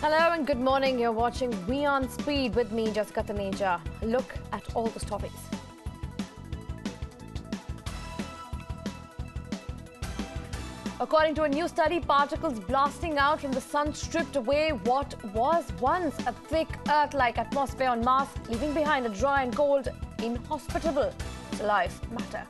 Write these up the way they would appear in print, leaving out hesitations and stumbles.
Hello and good morning. You're watching WION Speed with me, Jessica Taneja. A look at all the stories. According to a new study, particles blasting out from the sun stripped away what was once a thick Earth-like atmosphere on Mars, leaving behind a dry and cold, inhospitable to life matter.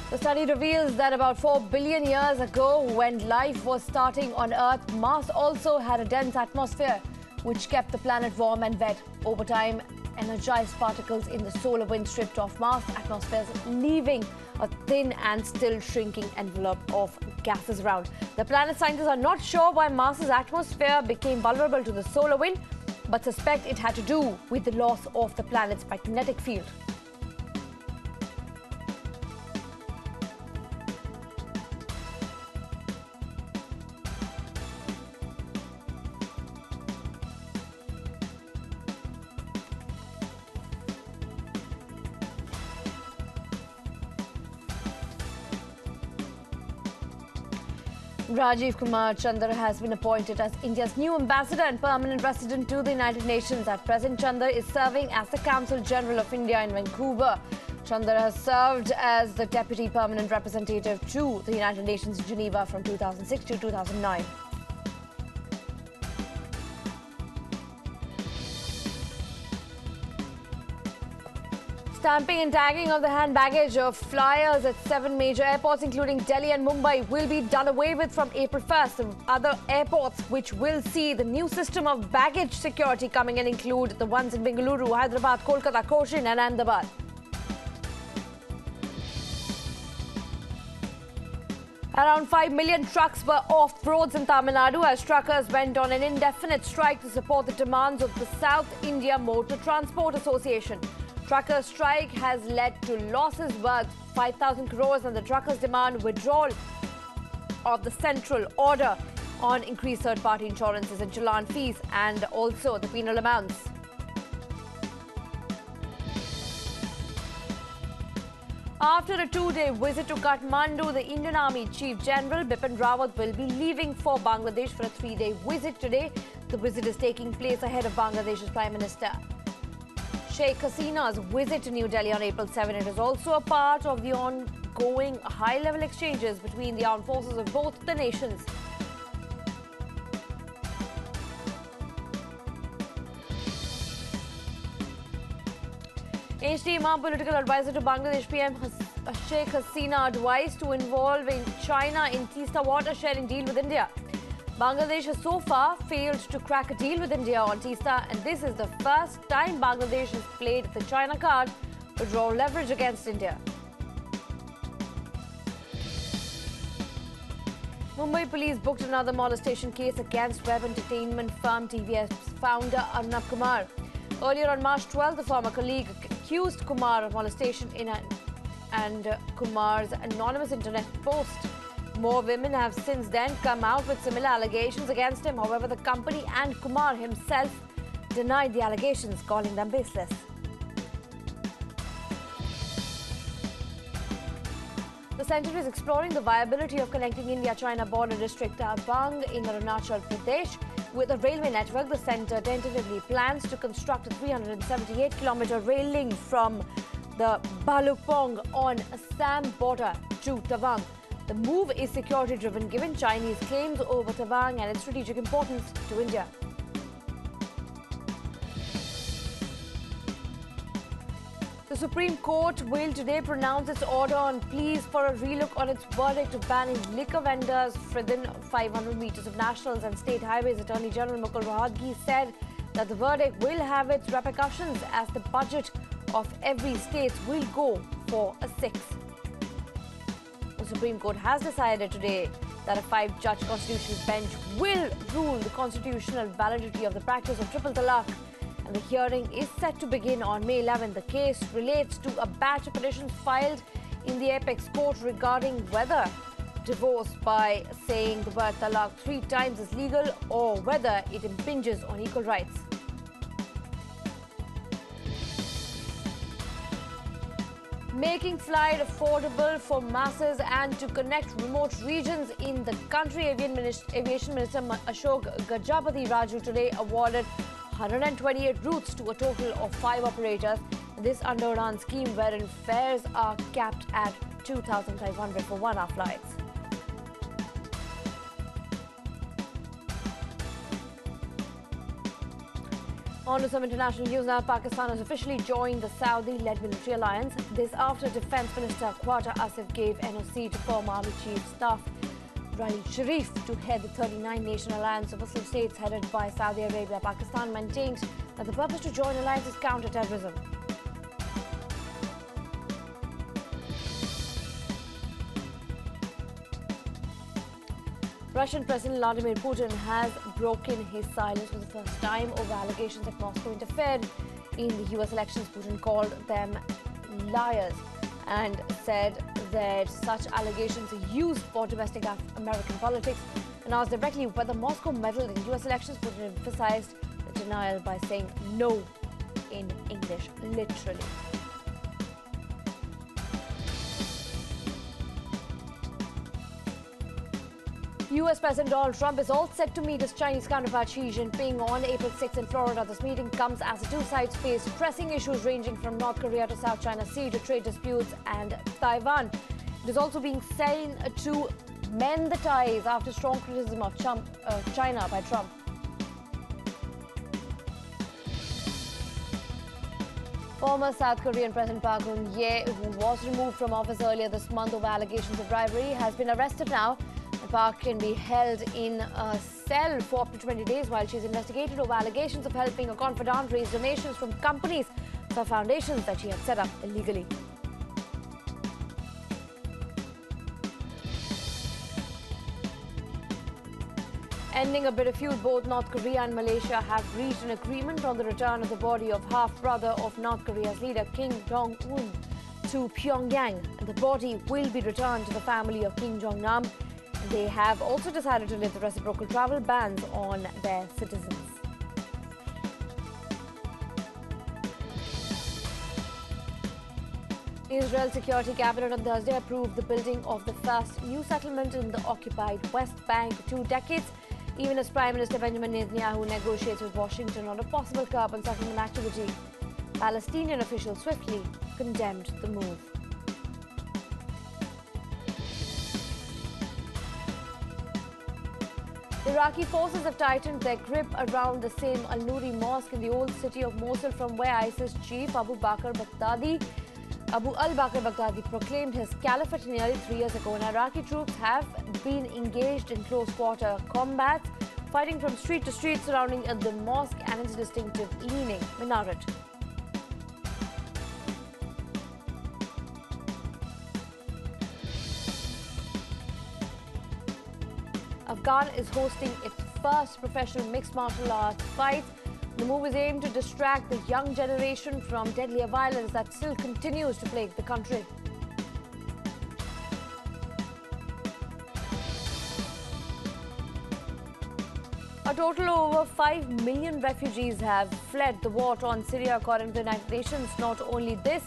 The study reveals that about 4 billion years ago, when life was starting on Earth, Mars also had a dense atmosphere which kept the planet warm and wet. Over time, energized particles in the solar wind stripped off Mars' atmospheres, leaving a thin and still shrinking envelope of gases around. The planet scientists are not sure why Mars' atmosphere became vulnerable to the solar wind, but suspect it had to do with the loss of the planet's magnetic field. Rajiv Kumar Chandra has been appointed as India's new ambassador and permanent resident to the United Nations. At present, Chandra is serving as the Consul General of India in Vancouver. Chandra has served as the Deputy Permanent Representative to the United Nations in Geneva from 2006 to 2009. Stamping and tagging of the hand baggage of flyers at 7 major airports, including Delhi and Mumbai, will be done away with from April 1st. The other airports which will see the new system of baggage security coming in include the ones in Bengaluru, Hyderabad, Kolkata, Cochin and Ahmedabad. Around 5 million trucks were off roads in Tamil Nadu as truckers went on an indefinite strike to support the demands of the South India Motor Transport Association. Truckers' strike has led to losses worth 5,000 crores and the truckers demand withdrawal of the central order on increased third-party insurances and challan fees and also the penal amounts. After a 2-day visit to Kathmandu, the Indian Army Chief General Bipin Rawat will be leaving for Bangladesh for a 3-day visit today. The visit is taking place ahead of Bangladesh's Prime Minister Sheikh Hasina's visit to New Delhi on April 7. It is also a part of the ongoing high-level exchanges between the armed forces of both the nations. HD Imam, political advisor to Bangladesh PM Sheikh Hasina, advised to involve in China in Teesta water-sharing deal with India. Bangladesh has so far failed to crack a deal with India on Teesta, and this is the first time Bangladesh has played the China card to draw leverage against India. Mumbai police booked another molestation case against web entertainment firm TVS founder Arnab Kumar. Earlier on March 12, the former colleague accused Kumar of molestation and Kumar's anonymous internet post. More women have since then come out with similar allegations against him. However, the company and Kumar himself denied the allegations, calling them baseless. The centre is exploring the viability of connecting India-China border district Bang in Arunachal Pradesh with a railway network. The centre tentatively plans to construct a 378-kilometre rail link from the Bhalukpong on Assam border to Tawang. The move is security-driven given Chinese claims over Tawang and its strategic importance to India. The Supreme Court will today pronounce its order on pleas for a relook on its verdict banning liquor vendors within 500 meters of nationals and state highways. Attorney General Mukul Rohatgi said that the verdict will have its repercussions as the budget of every state will go for a sixth. The Supreme Court has decided today that a 5-judge constitutional bench will rule the constitutional validity of the practice of triple talaq, and the hearing is set to begin on May 11. The case relates to a batch of petitions filed in the apex court regarding whether divorce by saying the word talaq 3 times is legal or whether it impinges on equal rights. Making flight affordable for masses and to connect remote regions in the country, Aviation Minister Ashok Gajapati Raju today awarded 128 routes to a total of 5 operators. This under UDAN scheme, wherein fares are capped at 2,500 for one-hour flights. On to some international news now. Pakistan has officially joined the Saudi-led military alliance. This after Defence Minister Quatar Asif gave NOC to former Army Chief Staff Raheel Sharif to head the 39-nation alliance of Muslim states headed by Saudi Arabia. Pakistan maintains that the purpose to join alliance is counter-terrorism. Russian President Vladimir Putin has broken his silence for the first time over allegations that Moscow interfered in the US elections. Putin called them liars and said that such allegations are used for domestic American politics, and asked directly whether Moscow meddled in US elections. Putin emphasized the denial by saying no in English, literally. US President Donald Trump is all set to meet his Chinese counterpart Xi Jinping on April 6 in Florida. This meeting comes as the two sides face pressing issues ranging from North Korea to South China Sea to trade disputes and Taiwan. It is also being seen to mend the ties after strong criticism of China by Trump. Former South Korean President Park Geun-hye, who was removed from office earlier this month over allegations of bribery, has been arrested now. Park can be held in a cell for up to 20 days while she is investigated over allegations of helping a confidant raise donations from companies for foundations that she had set up illegally. Ending a bitter feud, both North Korea and Malaysia have reached an agreement on the return of the body of half-brother of North Korea's leader Kim Jong-un to Pyongyang. The body will be returned to the family of Kim Jong-nam. They have also decided to lift the reciprocal travel bans on their citizens. Israel's Security Cabinet on Thursday approved the building of the first new settlement in the occupied West Bank in 2 decades, even as Prime Minister Benjamin Netanyahu negotiates with Washington on a possible curb on settlement activity. Palestinian officials swiftly condemned the move. Iraqi forces have tightened their grip around the same Al-Nouri mosque in the old city of Mosul, from where ISIS chief Abu al-Baghdadi proclaimed his caliphate nearly 3 years ago. And Iraqi troops have been engaged in close-quarter combat, fighting from street to street surrounding the mosque and its distinctive leaning minaret. Afghan is hosting its first professional mixed martial arts fights. The move is aimed to distract the young generation from deadlier violence that still continues to plague the country. A total of over 5 million refugees have fled the war-torn Syria, according to the United Nations. Not only this,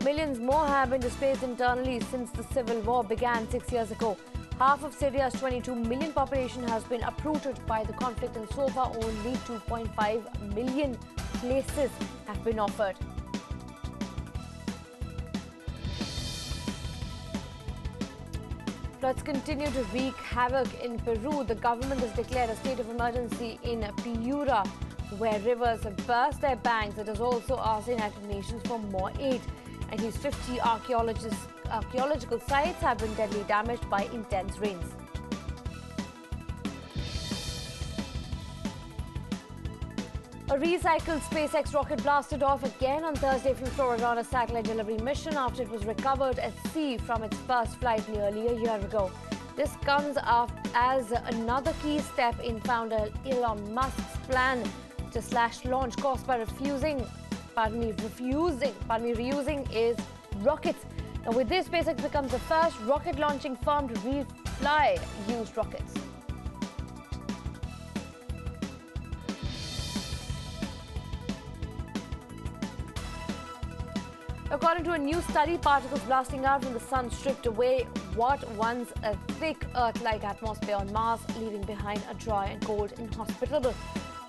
millions more have been displaced internally since the civil war began 6 years ago. Half of Syria's 22 million population has been uprooted by the conflict, and so far only 2.5 million places have been offered. Floods continue to wreak havoc in Peru. The government has declared a state of emergency in PERU, where rivers have burst their banks. It has also asked the United Nations for more aid. At least 50 archaeological sites have been deadly damaged by intense rains. A recycled SPACEX rocket blasted off again on Thursday from Florida on a satellite delivery mission after it was recovered at sea from its first flight nearly a year ago. This comes as another key step in founder Elon Musk's plan to slash launch costs by reusing is rockets. Now, with this, SpaceX becomes the first rocket launching firm to refly used rockets. according to a new study, particles blasting out from the sun stripped away what once a thick Earth-like atmosphere on Mars, leaving behind a dry and cold, inhospitable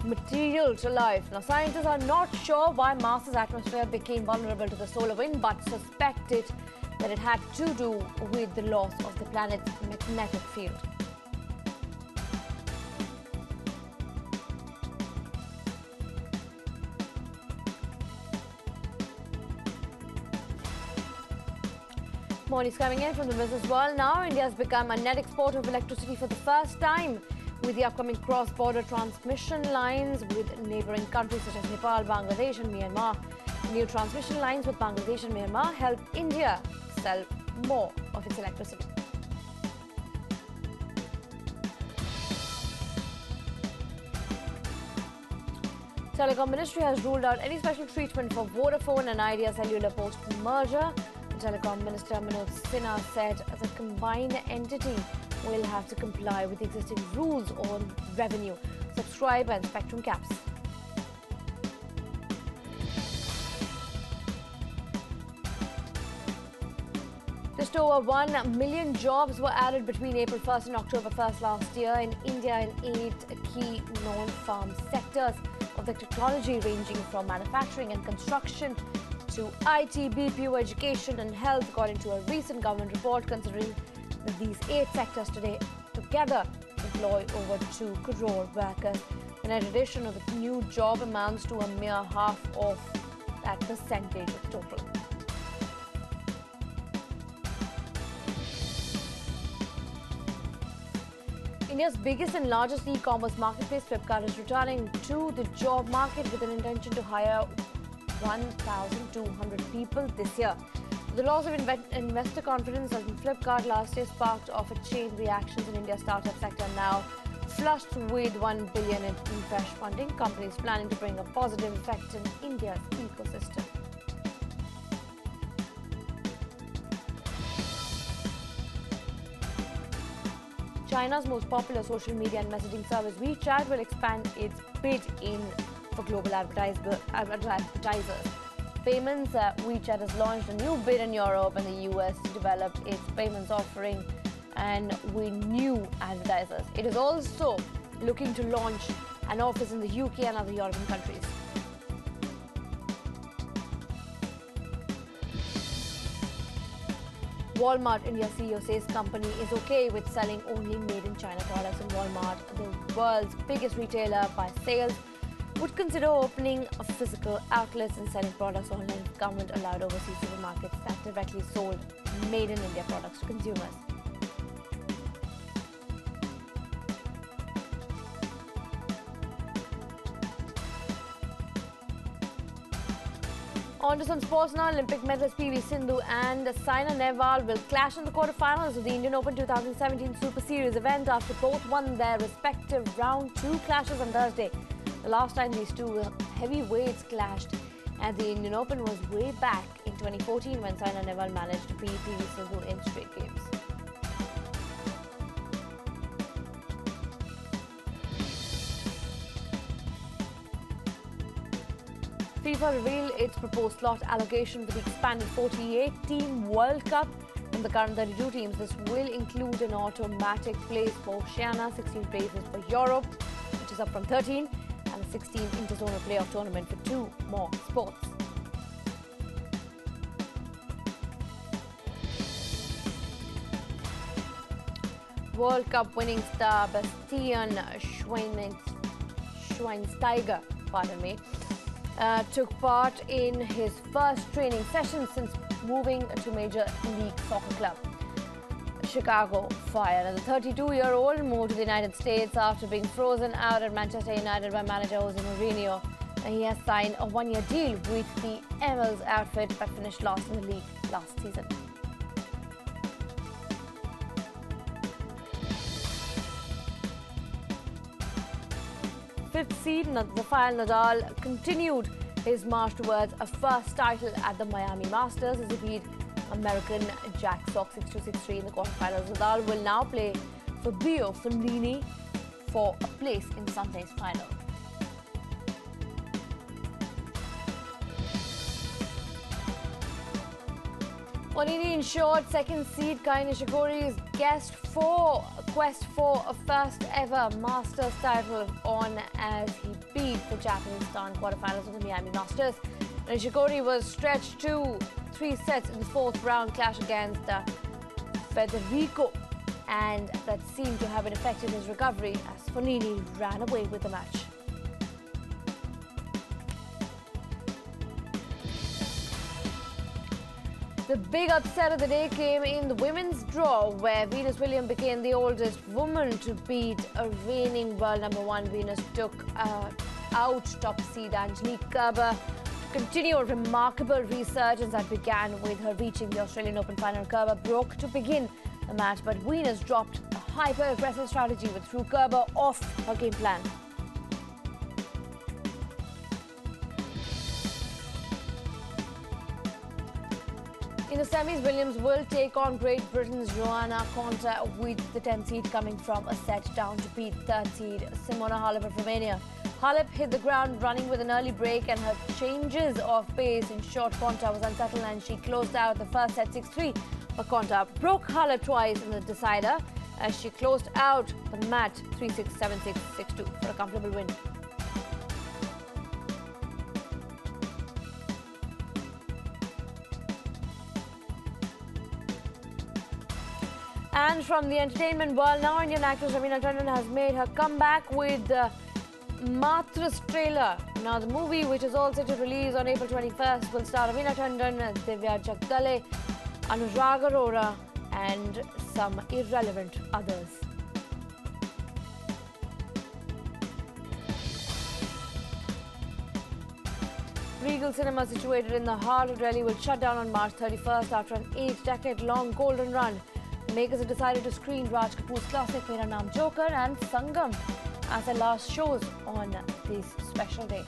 material to life. Now, scientists are not sure why Mars's atmosphere became vulnerable to the solar wind, but suspected that it had to do with the loss of the planet's magnetic field. More news coming in from the business world now. India has become a net exporter of electricity for the first time with the upcoming cross-border transmission lines with neighbouring countries such as Nepal, Bangladesh and Myanmar. New transmission lines with Bangladesh and Myanmar help India sell more of its electricity. Telecom Ministry has ruled out any special treatment for Vodafone and Idea Cellular post-merger. The Telecom Minister Manoj Sinha said the combined entity will have to comply with existing rules on revenue, subscriber and spectrum caps. Just over 1 million jobs were added between April 1st and October 1st last year in India in 8 key non-farm sectors of the technology ranging from manufacturing and construction to IT, BPO, education and health, according to a recent government report, considering that these 8 sectors today together employ over 2 crore workers. The net addition of the new job amounts to a mere half of that percentage of total. India's biggest and largest e-commerce marketplace, Flipkart, is returning to the job market with an intention to hire 1,200 people this year. The loss of investor confidence in Flipkart last year sparked off a chain reactions in India's startup sector, now flushed with 1 billion in fresh funding. Companies planning to bring a positive effect in India's ecosystem. China's most popular social media and messaging service, WeChat, will expand its bid in for global advertisers. Payments, WeChat has launched a new bid in Europe and the US to develop its payments offering and win new advertisers. It is also looking to launch an office in the UK and other European countries. Walmart India CEO says company is okay with selling only made-in-China products in Walmart, the world's biggest retailer by sales, would consider opening physical outlets and selling products online if government allowed overseas supermarkets that directly sold made-in-India products to consumers. On to some sports now. Olympic medalist PV Sindhu and Saina Nehwal will clash in the quarterfinals of the Indian Open 2017 Super Series event after both won their respective round 2 clashes on Thursday. The last time these two heavyweights clashed at the Indian Open was way back in 2014 when Saina Nehwal managed to beat PV Sindhu in straight games. FIFA revealed its proposed slot allocation for the expanded 48-team World Cup. From the current 32 teams, this will include an automatic place for Oceania, 16 places for Europe, which is up from 13, and a 16 interzonal playoff tournament for 2 more sports. World Cup winning star Bastian Schweinsteiger, took part in his first training session since moving to Major League Soccer club Chicago Fire. And the 32-year-old moved to the United States after being frozen out at Manchester United by manager Jose Mourinho. And he has signed a 1-year deal with the Emirates outfit but finished last in the league last season. Fifth seed Rafael Nadal continued his march towards a first title at the Miami Masters as he beat American Jack Sock 6-2, 6-3 in the quarterfinals. Nadal will now play Fabio Fognini for a place in Sunday's final. Onini ensured second seed Kai Nishikori's quest for a first ever Masters title on as he beat the Japanese star in quarterfinals of the Miami Masters. Nishikori was stretched to 3 sets in the fourth round clash against Federico, and that seemed to have affected his recovery as Fonini ran away with the match. The big upset of the day came in the women's draw, where Venus Williams became the oldest woman to beat a reigning world number 1. Venus took out top seed Angelique Kerber to continue a remarkable resurgence that began with her reaching the Australian Open final. Kerber broke to begin the match, but Venus dropped a hyper-aggressive strategy which threw Kerber off her game plan. In the semis, Williams will take on Great Britain's Joanna Konta, with the 10th seed coming from a set down to beat 3rd seed Simona Halep of Romania. Halep hit the ground running with an early break, and her changes of pace ensured Konta was unsettled, and she closed out the first set 6-3. But Konta broke Halep twice in the decider as she closed out the match 3-6, 7-6, 6-2 for a comfortable win. And from the entertainment world, now Indian actress Raveena Tandon has made her comeback with the Matras trailer. Now the movie, which is all set to release on April 21st, will star Raveena Tandon, Divya Jagdale, Anurag Arora and some irrelevant others. Regal Cinema, situated in the heart of Delhi, will shut down on March 31st after an 8-decade-long golden run. The makers have decided to screen Raj Kapoor's classic Mera Naam Joker and Sangam as their last shows on this special day.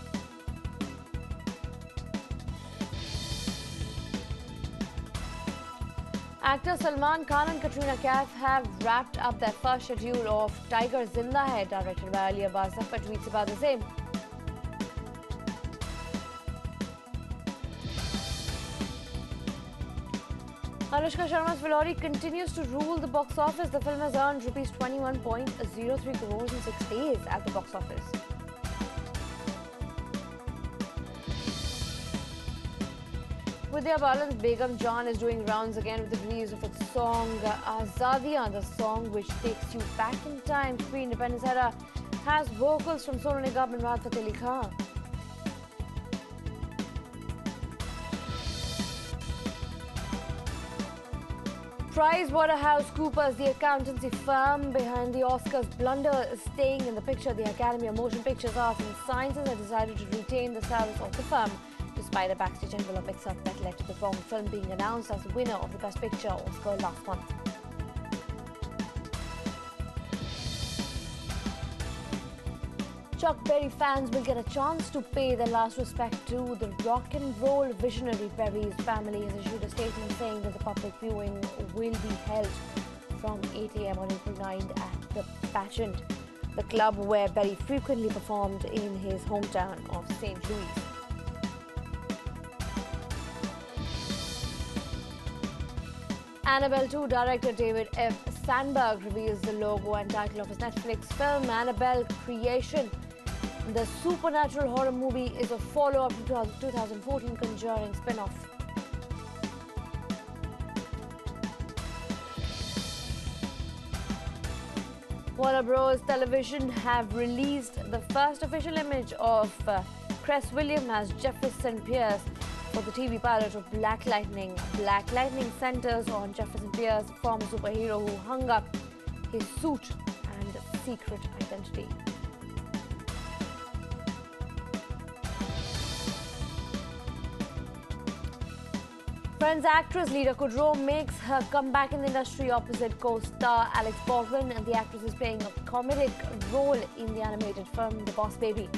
Actors Salman Khan and Katrina Kaif have wrapped up their first schedule of Tiger Zinda Hai, directed by Ali Abbas. Zafar tweets about the same. Anushka Sharma's Filori continues to rule the box office. The film has earned rupees 21.03 crores in 6 days at the box office. Vidya Balan's Begum John is doing rounds again with the release of its song Azadiyan. The song, which takes you back in time to pre-independence era, has vocals from Sonu Nigam and Rahat Fateh Ali Khan. PricewaterhouseCoopers, the accountancy firm behind the Oscars blunder, is staying in the picture. The Academy of Motion Pictures, Arts and Sciences has decided to retain the service of the firm, despite a backstage envelope mix-up that led to the wrong film being announced as the winner of the Best Picture Oscar last month. Chuck Berry fans will get a chance to pay their last respect to the rock and roll visionary. Berry's family has issued a statement saying that the public viewing will be held from 8 a.m. on April 9 at the Pageant, the club where Berry frequently performed in his hometown of St. Louis. Annabelle 2 director David F. Sandberg reveals the logo and title of his Netflix film Annabelle Creation. The supernatural horror movie is a follow-up to 2014 Conjuring spin-off. Warner Bros. Television have released the first official image of Cress Williams as Jefferson Pierce for the TV pilot of Black Lightning. Black Lightning centers on Jefferson Pierce, former superhero who hung up his suit and secret identity. Friends actress Lida Kudrow makes her comeback in the industry opposite co-star Alex Baldwin, and the actress is playing a comedic role in the animated film The Boss Baby.